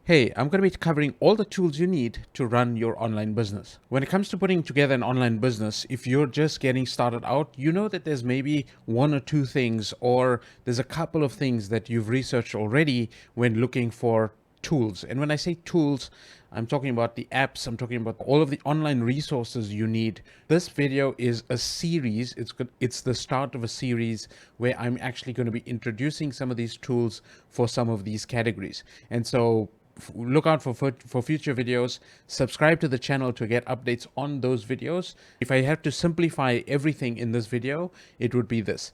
Hey, I'm going to be covering all the tools you need to run your online business. When it comes to putting together an online business, if you're just getting started out, you know that there's maybe one or two things, or there's a couple of things that you've researched already when looking for tools. And when I say tools, I'm talking about the apps, I'm talking about all of the online resources you need. This video is a series. It's the start of a series where I'm actually going to be introducing some of these tools for some of these categories. And so look out for future videos. Subscribe to the channel to get updates on those videos. If I have to simplify everything in this video, it would be this.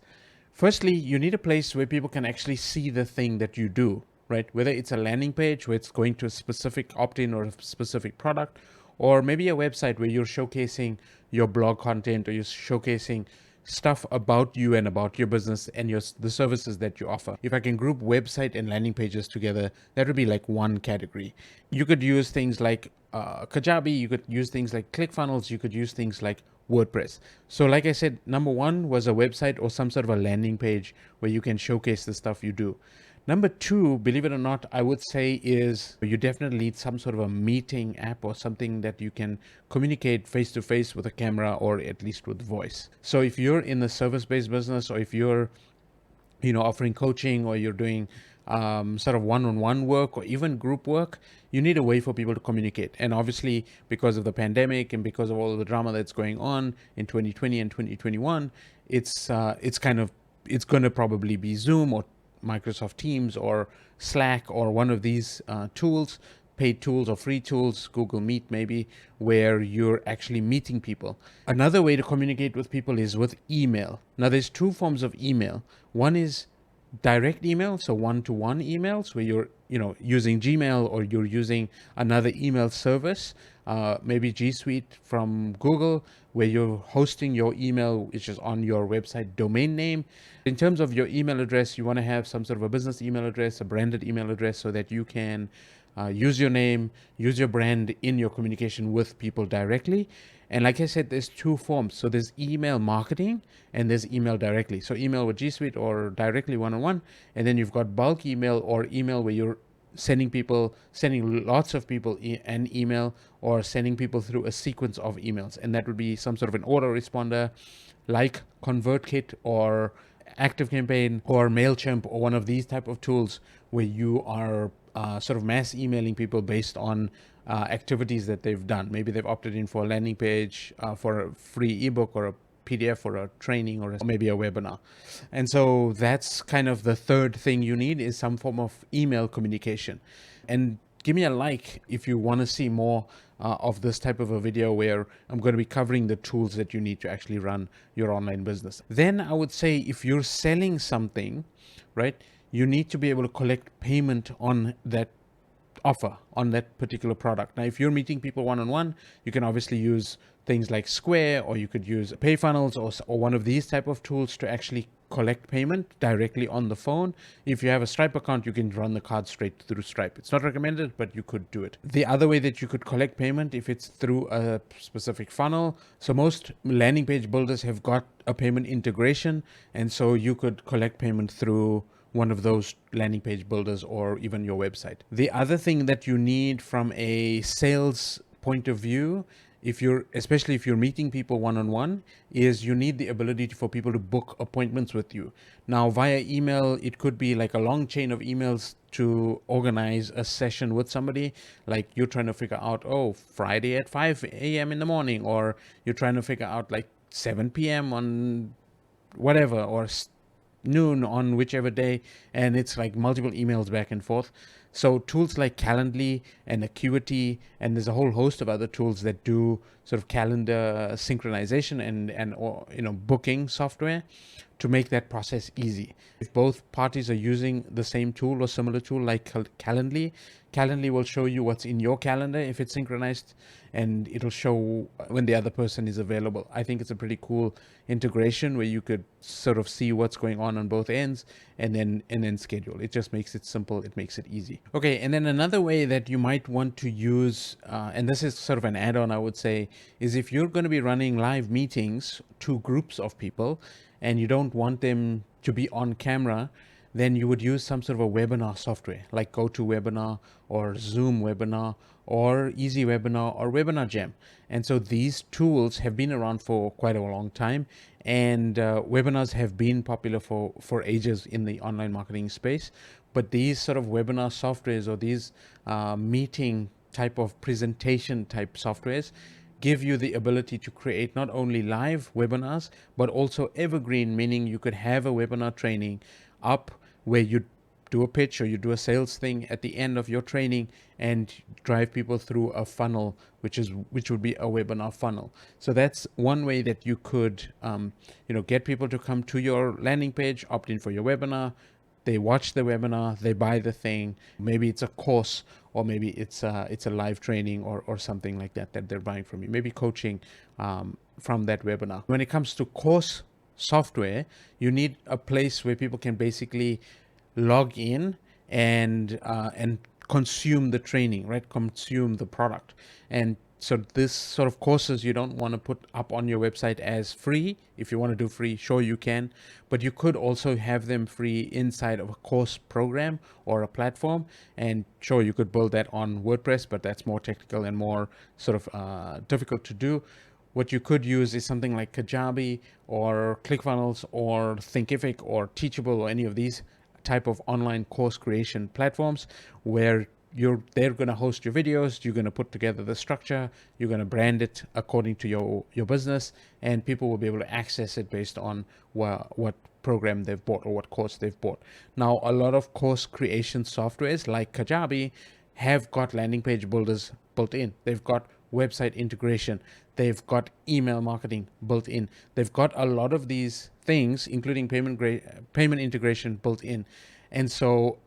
Firstly, you need a place where people can actually see the thing that you do, right? Whether it's a landing page where it's going to a specific opt-in or a specific product, or maybe a website where you're showcasing your blog content, or you're showcasing stuff about you and about your business and the services that you offer. If I can group website and landing pages together, that would be like one category. You could use things like Kajabi, you could use things like ClickFunnels, you could use things like WordPress. So like I said, number one was a website or some sort of a landing page where you can showcase the stuff you do. Number two, believe it or not, I would say is you definitely need some sort of a meeting app or something that you can communicate face to face with a camera, or at least with voice. So if you're in the service-based business, or if you're offering coaching, or you're doing sort of one-on-one work or even group work, you need a way for people to communicate. And obviously, because of the pandemic and because of all the drama that's going on in 2020 and 2021, it's going to probably be Zoom or Microsoft Teams or Slack or one of these tools, paid tools or free tools, Google Meet maybe, where you're actually meeting people. Another way to communicate with people is with email. Now, there's two forms of email. One is direct email, so one-to-one emails where you're using Gmail, or you're using another email service, maybe G Suite from Google, where you're hosting your email, which is on your website domain name. In terms of your email address, you want to have some sort of a business email address, a branded email address, so that you can use your name, use your brand in your communication with people directly. And like I said, there's two forms. So there's email marketing and there's email directly. So email with G Suite or directly one-on-one. And then you've got bulk email, or email where you're sending lots of people an email, or sending people through a sequence of emails. And that would be some sort of an autoresponder like ConvertKit or ActiveCampaign or MailChimp, or one of these type of tools where you are sort of mass emailing people based on activities that they've done. Maybe they've opted in for a landing page, for a free ebook, or a PDF, or a training, or maybe a webinar. And so that's kind of the third thing you need, is some form of email communication. And give me a like if you want to see more of this type of a video where I'm going to be covering the tools that you need to actually run your online business. Then I would say, if you're selling something, right, you need to be able to collect payment on that offer, on that particular product. Now, if you're meeting people one-on-one, you can obviously use things like Square, or you could use PayFunnels, or one of these type of tools to actually collect payment directly on the phone. If you have a Stripe account, you can run the card straight through Stripe. It's not recommended, but you could do it. The other way that you could collect payment, if it's through a specific funnel, so most landing page builders have got a payment integration, and so you could collect payment through one of those landing page builders, or even your website. The other thing that you need from a sales point of view, especially if you're meeting people one-on-one, is you need the ability for people to book appointments with you. Now, via email, it could be like a long chain of emails to organize a session with somebody. Like, you're trying to figure out, Friday at 5 a.m. in the morning, or you're trying to figure out like 7 p.m. on whatever, or noon on whichever day, and it's like multiple emails back and forth. So tools like Calendly and Acuity, and there's a whole host of other tools that do sort of calendar synchronization and booking software to make that process easy. If both parties are using the same tool or similar tool like Calendly will show you what's in your calendar if it's synchronized, and it'll show when the other person is available. I think it's a pretty cool integration where you could sort of see what's going on both ends, and then schedule. It just makes it simple. It makes it easy. Okay, and then another way that you might want to use, and this is sort of an add-on, I would say, is if you're going to be running live meetings to groups of people and you don't want them to be on camera, then you would use some sort of a webinar software like GoToWebinar or Zoom Webinar or Easy Webinar or Webinar Jam. And so these tools have been around for quite a long time, and webinars have been popular for ages in the online marketing space. But these sort of webinar softwares, or these meeting type of presentation type softwares, give you the ability to create not only live webinars, but also evergreen, meaning you could have a webinar training up where you do a pitch or you do a sales thing at the end of your training and drive people through a funnel, which would be a webinar funnel. So that's one way that you could get people to come to your landing page, opt in for your webinar. They watch the webinar, they buy the thing. Maybe it's a course, or maybe it's a live training or something like that they're buying from you. Maybe coaching from that webinar. When it comes to course software, you need a place where people can basically log in and consume the training, right? Consume the product. And so this sort of courses you don't want to put up on your website as free. If you want to do free, sure you can, but you could also have them free inside of a course program or a platform. And sure, you could build that on WordPress, but that's more technical and more sort of difficult to do. What you could use is something like Kajabi or ClickFunnels or Thinkific or Teachable or any of these type of online course creation platforms where they're going to host your videos, you're going to put together the structure, you're going to brand it according to your business, and people will be able to access it based on what program they've bought or what course they've bought. Now, a lot of course creation softwares like Kajabi have got landing page builders built in. They've got website integration. They've got email marketing built in. They've got a lot of these things, including payment integration built in. And so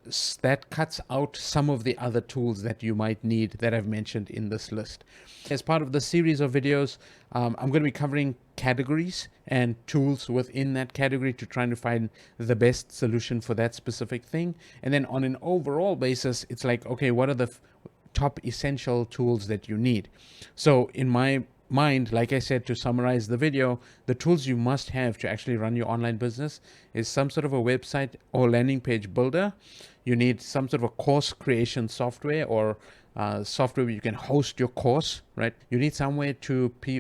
that cuts out some of the other tools that you might need that I've mentioned in this list. As part of the series of videos, I'm going to be covering categories and tools within that category to try to find the best solution for that specific thing. And then on an overall basis, it's like, okay, what are the top essential tools that you need? So in my mind, like I said, to summarize the video, the tools you must have to actually run your online business is some sort of a website or landing page builder. You need some sort of a course creation software or software where you can host your course, right? You need somewhere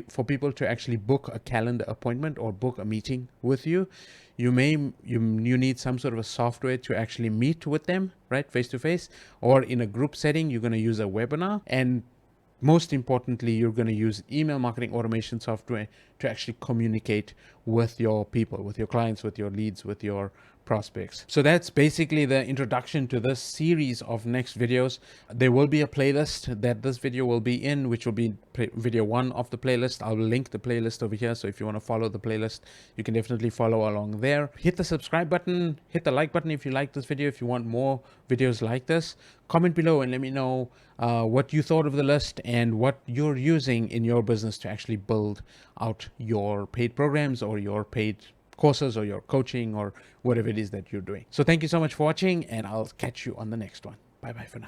for people to actually book a calendar appointment or book a meeting with you. You need some sort of a software to actually meet with them, right, face to face, or in a group setting, you're going to use a webinar. And most importantly, you're going to use email marketing automation software to actually communicate with your people, with your clients, with your leads, with your prospects. So that's basically the introduction to this series of next videos. There will be a playlist that this video will be in, which will be video 1 of the playlist. I'll link the playlist over here. So if you want to follow the playlist, you can definitely follow along there. Hit the subscribe button, hit the like button if you like this video. If you want more videos like this, comment below and let me know what you thought of the list and what you're using in your business to actually build out your paid programs or your paid courses or your coaching or whatever it is that you're doing. So thank you so much for watching, and I'll catch you on the next one. Bye bye for now.